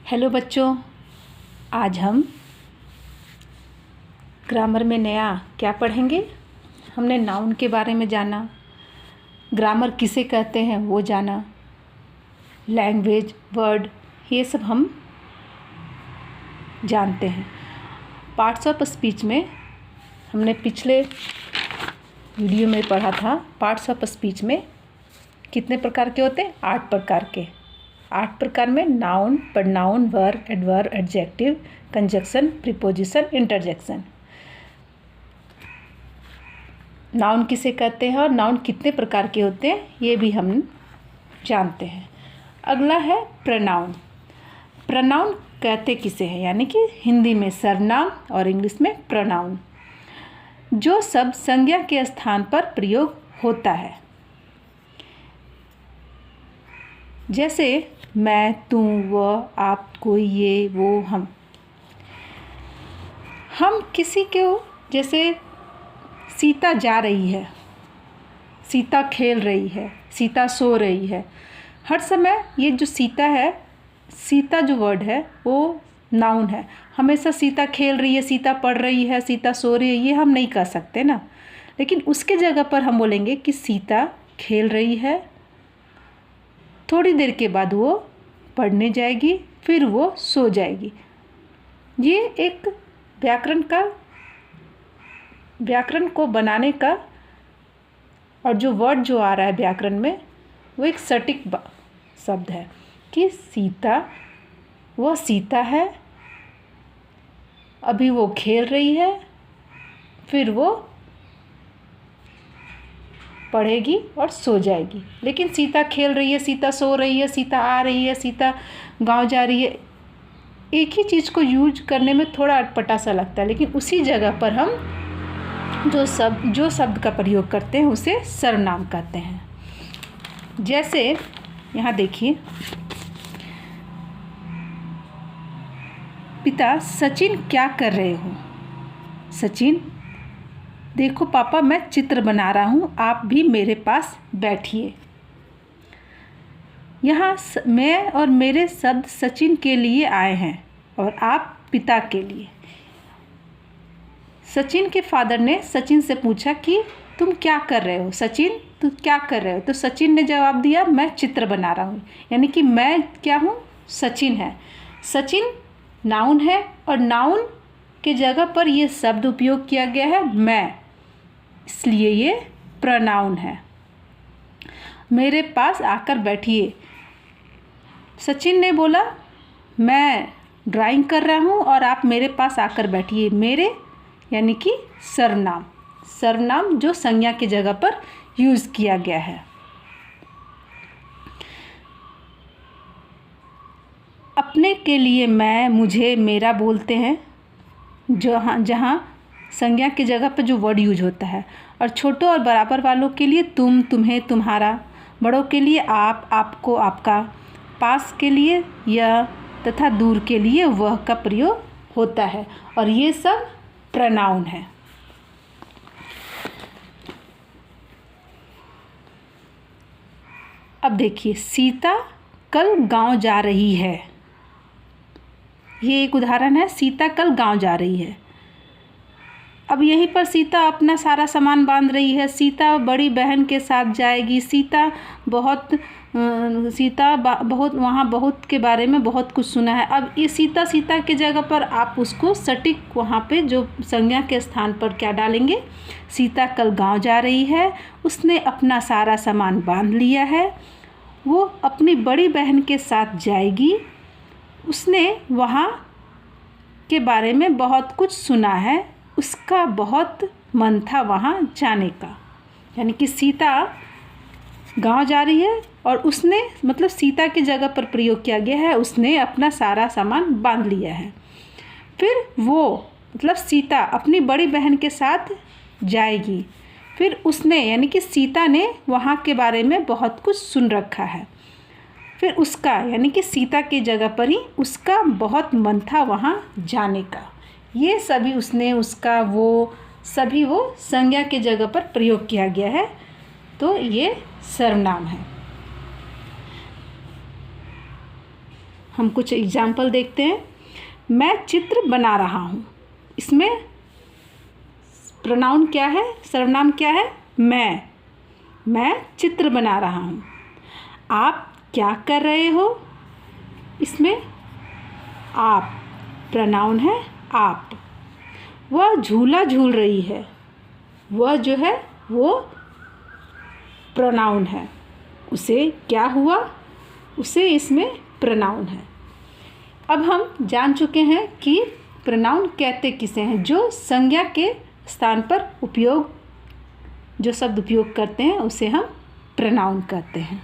Hello बच्चों, आज हम ग्रामर में नया क्या पढ़ेंगे। हमने नाउन के बारे में जाना, ग्रामर किसे कहते हैं वो जाना, लैंग्वेज, वर्ड, ये सब हम जानते हैं। पार्ट्स ऑफ स्पीच में हमने पिछले वीडियो में पढ़ा था। पार्ट्स ऑफ स्पीच में कितने प्रकार के होते हैं? 8 प्रकार के। 8 प्रकार में noun, pronoun, verb, adverb, adjective, conjunction, preposition, interjection. Noun किसे कहते हैं और नाउन कितने प्रकार के होते हैं ये भी हम जानते हैं। अगला है प्रोनाउन। प्रोनाउन कहते किसे हैं, यानी कि हिंदी में सर्वनाम और इंग्लिश में प्रोनाउन। जो शब्द संज्ञा के स्थान पर प्रयोग होता है, जैसे मैं, तू, वह, आप, कोई, ये, वो, हम। हम किसी को, जैसे सीता जा रही है, सीता खेल रही है, सीता सो रही है। हर समय ये जो सीता है, सीता जो वर्ड है वो नाउन है। हमेशा सीता खेल रही है, सीता पढ़ रही है, सीता सो रही है, ये हम नहीं कह सकते ना। लेकिन उसके जगह पर हम बोलेंगे कि सीता खेल रही है, थोड़ी देर के बाद वो पढ़ने जाएगी, फिर वो सो जाएगी। ये एक व्याकरण को बनाने का, और जो वर्ड जो आ रहा है व्याकरण में वो एक सटीक शब्द है कि सीता, वो सीता है, अभी वो खेल रही है, फिर वो पढ़ेगी और सो जाएगी। लेकिन सीता खेल रही है, सीता सो रही है, सीता आ रही है, सीता गांव जा रही है, एक ही चीज़ को यूज करने में थोड़ा अटपटा सा लगता है। लेकिन उसी जगह पर हम जो शब्द का प्रयोग करते हैं उसे सर्वनाम कहते हैं। जैसे यहाँ देखिए, पिता, सचिन क्या कर रहे हो? सचिन, देखो पापा, मैं चित्र बना रहा हूँ, आप भी मेरे पास बैठिए। यहाँ मैं और मेरे शब्द सचिन के लिए आए हैं और आप पिता के लिए। सचिन के फादर ने सचिन से पूछा कि तुम क्या कर रहे हो? सचिन, तुम क्या कर रहे हो? तो सचिन ने जवाब दिया, मैं चित्र बना रहा हूँ। यानी कि मैं क्या हूँ? सचिन है। सचिन नाउन है और नाउन के जगह पर ये शब्द उपयोग किया गया है मैं, इसलिए ये प्रोनाउन है। मेरे पास आकर बैठिए। सचिन ने बोला, मैं ड्राइंग कर रहा हूँ और आप मेरे पास आकर बैठिए। मेरे यानी कि सर्वनाम, सर्वनाम जो संज्ञा की जगह पर यूज़ किया गया है। अपने के लिए मैं, मुझे, मेरा बोलते हैं जहाँ संज्ञा की जगह पर जो वर्ड यूज होता है। और छोटों और बराबर वालों के लिए तुम, तुम्हें, तुम्हारा, बड़ों के लिए आप, आपको, आपका, पास के लिए यह तथा दूर के लिए वह का प्रयोग होता है। और ये सब प्रोनाउन है। अब देखिए, सीता कल गांव जा रही है। ये एक उदाहरण है, सीता कल गांव जा रही है। अब यहीं पर सीता अपना सारा सामान बांध रही है। सीता बड़ी बहन के साथ जाएगी। सीता बहुत वहाँ बहुत के बारे में बहुत कुछ सुना है। अब ये सीता के जगह पर आप उसको सटीक वहाँ पे जो संज्ञा के स्थान पर क्या डालेंगे? सीता कल गांव जा रही है, उसने अपना सारा सामान बांध लिया है, वो अपनी बड़ी बहन के साथ जाएगी, उसने वहाँ के बारे में बहुत कुछ सुना है, उसका बहुत मन था वहाँ जाने का। यानी कि सीता गांव जा रही है और उसने, मतलब सीता की जगह पर प्रयोग किया गया है, उसने अपना सारा सामान बांध लिया है। फिर वो, मतलब सीता अपनी बड़ी बहन के साथ जाएगी। फिर उसने, यानी कि सीता ने वहाँ के बारे में बहुत कुछ सुन रखा है। फिर उसका, यानी कि सीता की जगह पर ही उसका बहुत मन था वहाँ जाने का। ये सभी उसने, उसका, वो, सभी वो संज्ञा के जगह पर प्रयोग किया गया है, तो ये सर्वनाम है। हम कुछ एग्जाम्पल देखते हैं। मैं चित्र बना रहा हूँ, इसमें प्रोनाउन क्या है, सर्वनाम क्या है, मैं चित्र बना रहा हूँ। आप क्या कर रहे हो, इसमें आप प्रोनाउन है आप। वह झूला झूल रही है, वह जो है वो प्रोनाउन है। उसे क्या हुआ, उसे इसमें प्रोनाउन है। अब हम जान चुके हैं कि प्रोनाउन कहते किसे हैं, जो संज्ञा के स्थान पर उपयोग, जो शब्द उपयोग करते हैं उसे हम प्रोनाउन कहते हैं।